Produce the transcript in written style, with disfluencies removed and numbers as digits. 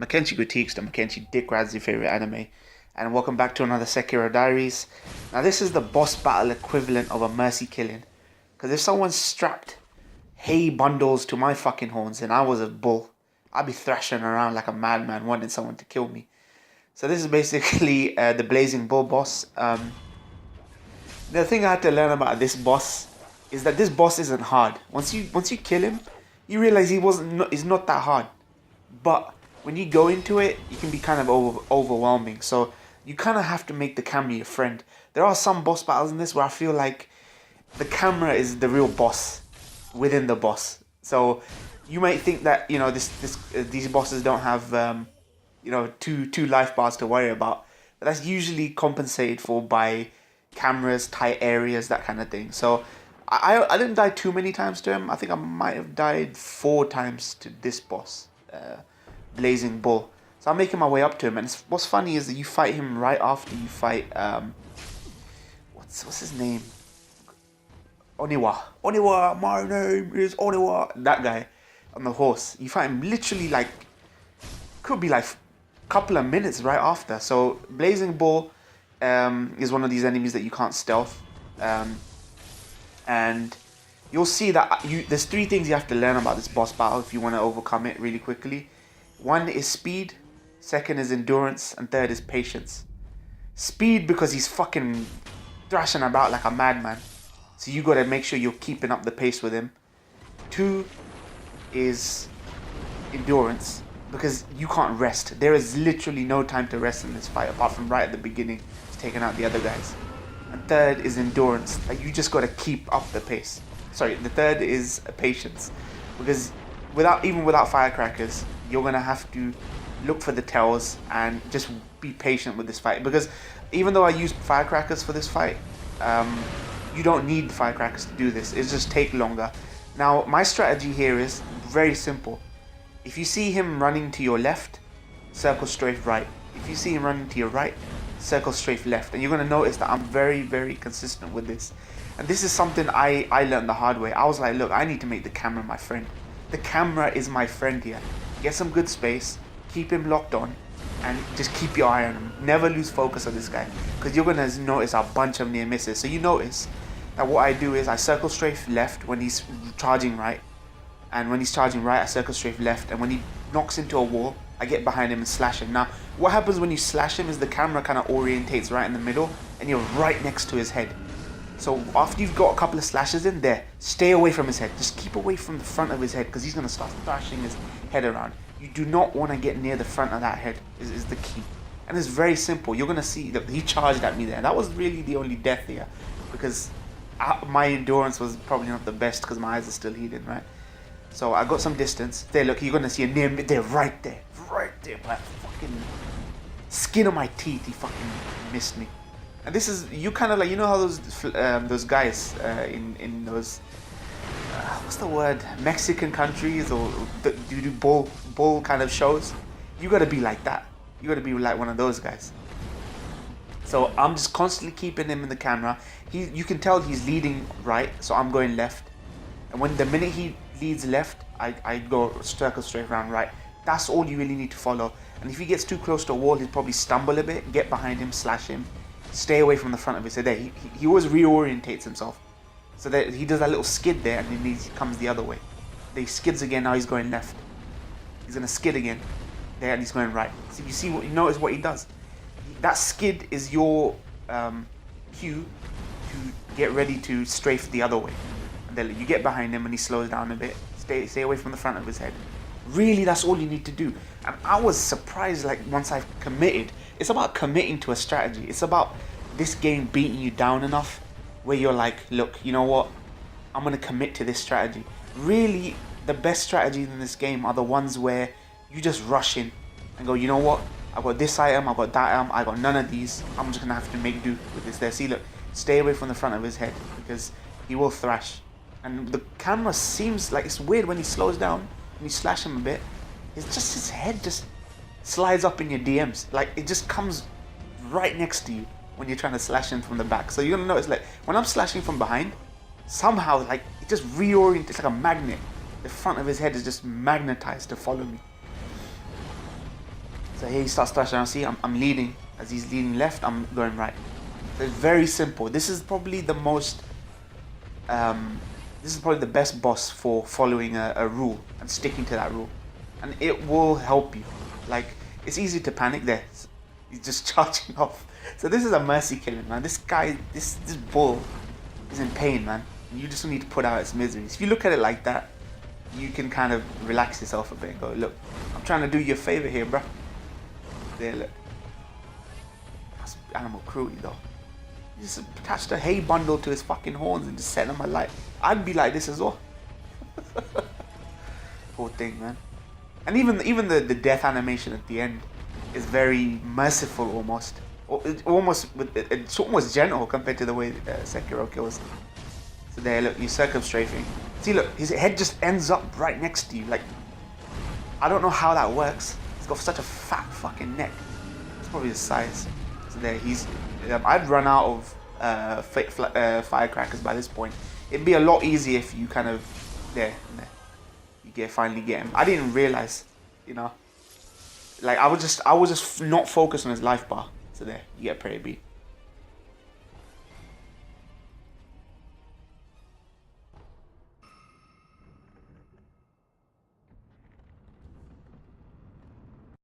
Mackenzie Critiques, the Mackenzie Dick Rad's your favorite anime, and welcome back to another Sekiro Diaries. Now this is the boss battle equivalent of a mercy killing, because if someone strapped hay bundles to my fucking horns and I was a bull, I'd be thrashing around like a madman wanting someone to kill me. So this is basically the Blazing Bull boss. The thing I had to learn about this boss is that this boss isn't hard. Once you kill him, you realize he's not that hard. But when you go into it, it can be kind of overwhelming. So you kind of have to make the camera your friend. There are some boss battles in this where I feel like the camera is the real boss within the boss. So you might think that these bosses don't have two life bars to worry about, but that's usually compensated for by cameras, tight areas, that kind of thing. So I didn't die too many times to him. I think I might have died 4 times to this boss, Blazing Bull. So I'm making my way up to him, and what's funny is that you fight him right after you fight what's his name? Oniwa, my name is Oniwa. That guy on the horse. You fight him literally could be like a couple of minutes right after. So Blazing Bull is one of these enemies that you can't stealth. And you'll see that there's 3 things you have to learn about this boss battle if you want to overcome it really quickly. 1 is speed, 2nd is endurance, and 3rd is patience. Speed, because he's fucking thrashing about like a madman, so you gotta make sure you're keeping up the pace with him. 2 is endurance, because you can't rest. There is literally no time to rest in this fight apart from right at the beginning, taking out the other guys. And 3rd is endurance, like you just gotta keep up the pace. Sorry, the 3rd is patience, because even without firecrackers, you're gonna have to look for the tells and just be patient with this fight. Because even though I used firecrackers for this fight, you don't need firecrackers to do this. It just take longer. Now my strategy here is very simple. If you see him running to your left, circle strafe right. If you see him running to your right, circle strafe left. And you're going to notice that I'm very, very consistent with this. And this is something I learned the hard way. I was like, look, I need to make the camera my friend. The camera is my friend here. Get some good space, keep him locked on, and just keep your eye on him. Never lose focus on this guy, because you're going to notice a bunch of near misses. So you notice that what I do is I circle strafe left when he's charging right. And when he's charging right, I circle strafe left. And when he knocks into a wall, I get behind him and slash him. Now, what happens when you slash him is the camera kind of orientates right in the middle, and you're right next to his head. So after you've got a couple of slashes in there, stay away from his head. Just keep away from the front of his head, because he's going to start thrashing his head around. You do not want to get near the front of that head, is the key. And it's very simple. You're going to see that he charged at me there. That was really the only death here, because my endurance was probably not the best, because my eyes are still healing, right? So I got some distance. There, look, you're going to see a near mid there, right there, by fucking skin of my teeth. He fucking missed me. And this is, you kind of like, you know how those guys in those, what's the word, Mexican countries, or do bull kind of shows? You got to be like that. You got to be like one of those guys. So I'm just constantly keeping him in the camera. You can tell he's leading right, so I'm going left. And the minute he leads left, I go circle straight around right. That's all you really need to follow. And if he gets too close to a wall, he'll probably stumble a bit. Get behind him, slash him. Stay away from the front of his head. He always reorientates himself. So that he does that little skid there, and then he comes the other way. Then he skids again, now he's going left. He's going to skid again. There, and he's going right. So you notice what he does. That skid is your cue to get ready to strafe the other way. And then you get behind him and he slows down a bit. Stay away from the front of his head. Really, that's all you need to do. And I was surprised, like, once I've committed. It's about committing to a strategy. It's about this game beating you down enough where you're like, look, you know what? I'm going to commit to this strategy. Really, the best strategies in this game are the ones where you just rush in and go, you know what? I've got this item, I've got that item, I got none of these. I'm just going to have to make do with this there. See, look, stay away from the front of his head, because he will thrash. And the camera seems like, it's weird when he slows down and you slash him a bit. It's just his head just slides up in your DMs. Like, it just comes right next to you when you're trying to slash him from the back. So you're going to notice, like, when I'm slashing from behind, somehow, like, it just reorients. It's like a magnet. The front of his head is just magnetized to follow me. So here he starts thrashing around. See, I'm leading. As he's leading left, I'm going right. So it's very simple. This is probably the most... this is probably the best boss for following a rule and sticking to that rule. And it will help you. Like, it's easy to panic there. He's just charging off. So this is a mercy killing, man. This guy, this bull is in pain, man. And you just need to put out its miseries. If you look at it like that, you can kind of relax yourself a bit and go, look, I'm trying to do you a favor here, bro. There, look. That's animal cruelty, though. You just attached a hay bundle to his fucking horns and just set him alight. I'd be like this as well. Poor thing, man. And even the death animation at the end is very merciful, almost. It's almost gentle compared to the way Sekiro kills. So there, look, he's circumstrafing. See, look, his head just ends up right next to you. Like, I don't know how that works. He's got such a fat fucking neck. It's probably his size. So there, he's... I'd run out of firecrackers by this point. It'd be a lot easier if you kind of... There. You finally get him. I didn't realize, you know. Like, I was just not focused on his life bar. So there, you get Prey B.